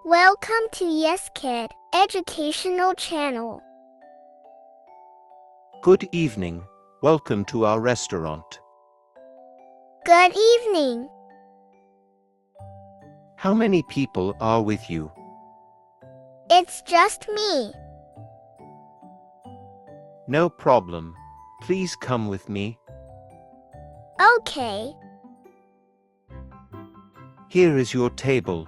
Welcome to Yes Kid Educational Channel. Good evening. Welcome to our restaurant. Good evening. How many people are with you? It's just me. No problem. Please come with me. Okay. Here is your table.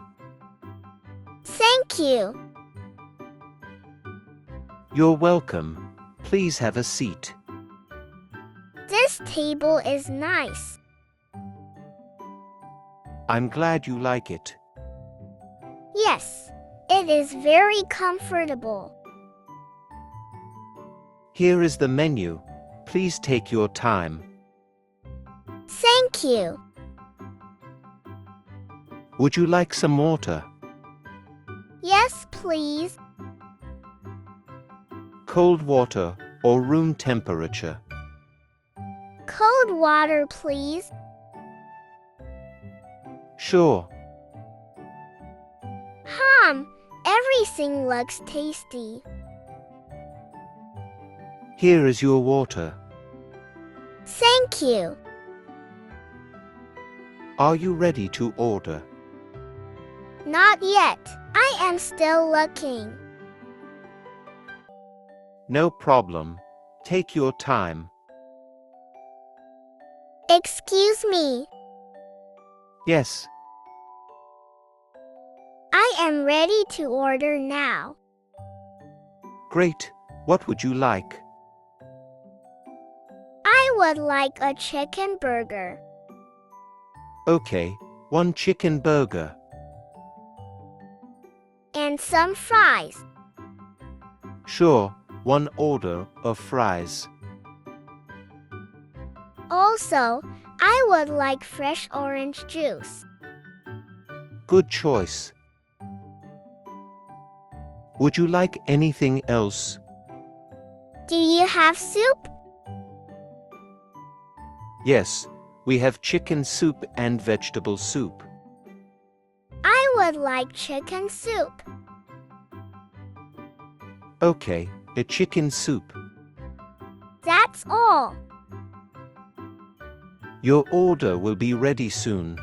Thank you. You're welcome. Please have a seat. This table is nice. I'm glad you like it. Yes, it is very comfortable. Here is the menu. Please take your time. Thank you. Would you like some water? Yes, please. Cold water or room temperature? Cold water, please. Sure. Everything looks tasty. Here is your water. Thank you. Are you ready to order? Not yet. I am still looking. No problem. Take your time. Excuse me. Yes. I am ready to order now. Great. What would you like? I would like a chicken burger. Okay, one chicken burger. And some fries. Sure, one order of fries. Also, I would like fresh orange juice. Good choice. Would you like anything else? Do you have soup? Yes, we have chicken soup and vegetable soup. I would like chicken soup. Okay, a chicken soup. That's all. Your order will be ready soon.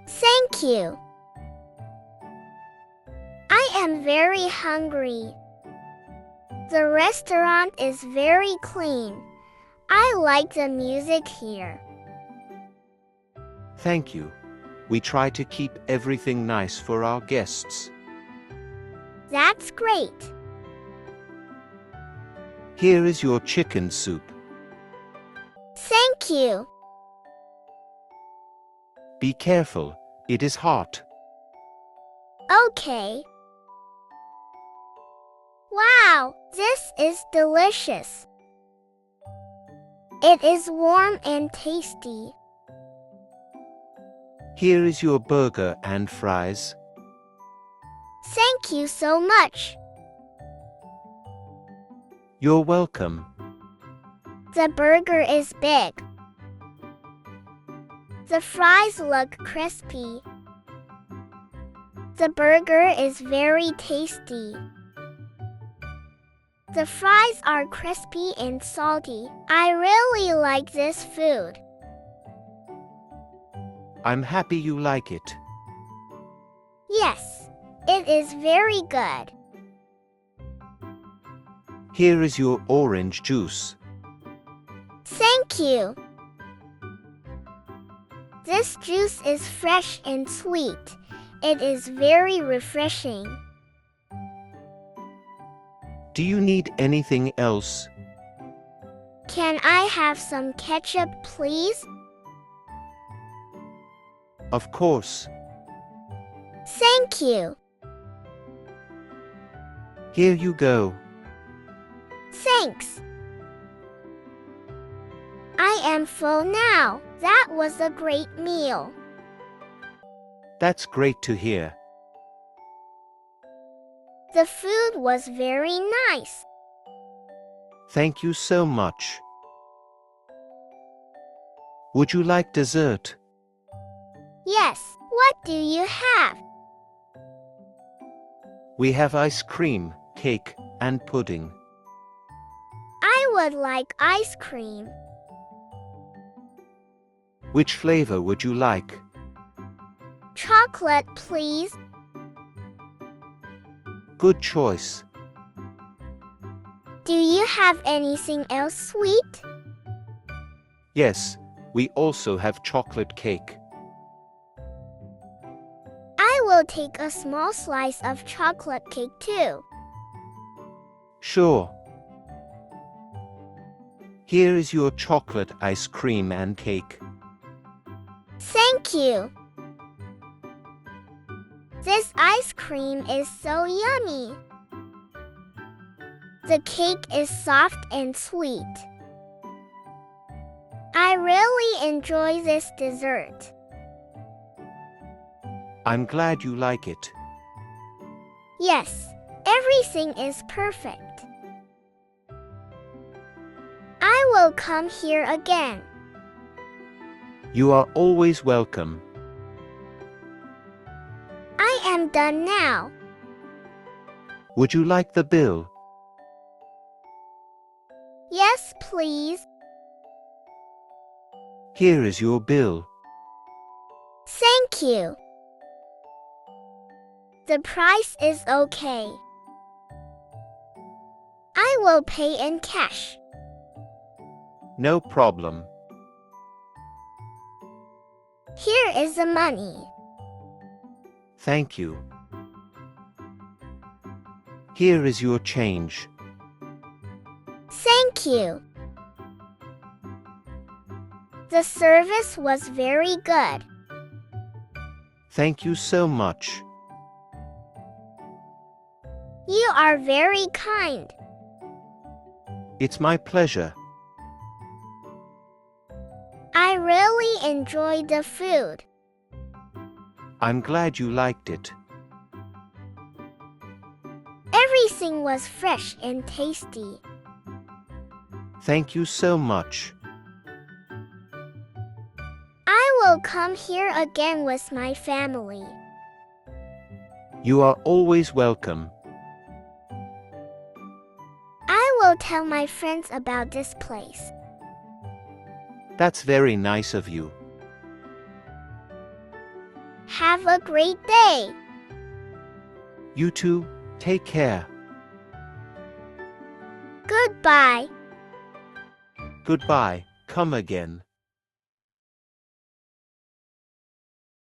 Thank you. I am very hungry. The restaurant is very clean. I like the music here. Thank you. We try to keep everything nice for our guests. That's great. Here is your chicken soup. Thank you. Be careful, it is hot. Okay. Wow, this is delicious. It is warm and tasty. Here is your burger and fries. Thank you so much. You're welcome. The burger is big. The fries look crispy. The burger is very tasty. The fries are crispy and salty. I really like this food. I'm happy you like it. Yes, it is very good. Here is your orange juice. Thank you. This juice is fresh and sweet. It is very refreshing. Do you need anything else? Can I have some ketchup, please? Of course. Thank you. Here you go. Thanks. I am full now. That was a great meal. That's great to hear. The food was very nice. Thank you so much. Would you like dessert? Yes, what do you have? We have ice cream, cake, and pudding. I would like ice cream. Which flavor would you like? Chocolate, please. Good choice. Do you have anything else sweet? Yes, we also have chocolate cake. I will take a small slice of chocolate cake too. Sure. Here is your chocolate ice cream and cake. Thank you. This ice cream is so yummy. The cake is soft and sweet. I really enjoy this dessert. I'm glad you like it. Yes, everything is perfect. I will come here again. You are always welcome. I am done now. Would you like the bill? Yes, please. Here is your bill. Thank you. The price is okay. I will pay in cash. No problem. Here is the money. Thank you. Here is your change. Thank you. The service was very good. Thank you so much. You are very kind. It's my pleasure. I really enjoyed the food. I'm glad you liked it. Everything was fresh and tasty. Thank you so much. I will come here again with my family. You are always welcome. I will tell my friends about this place. That's very nice of you. Have a great day. You too, take care. Goodbye. Goodbye, come again.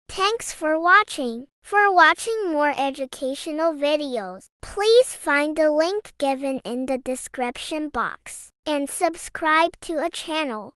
Thanks for watching. For watching more educational videos, please find the link given in the description box and subscribe to a channel.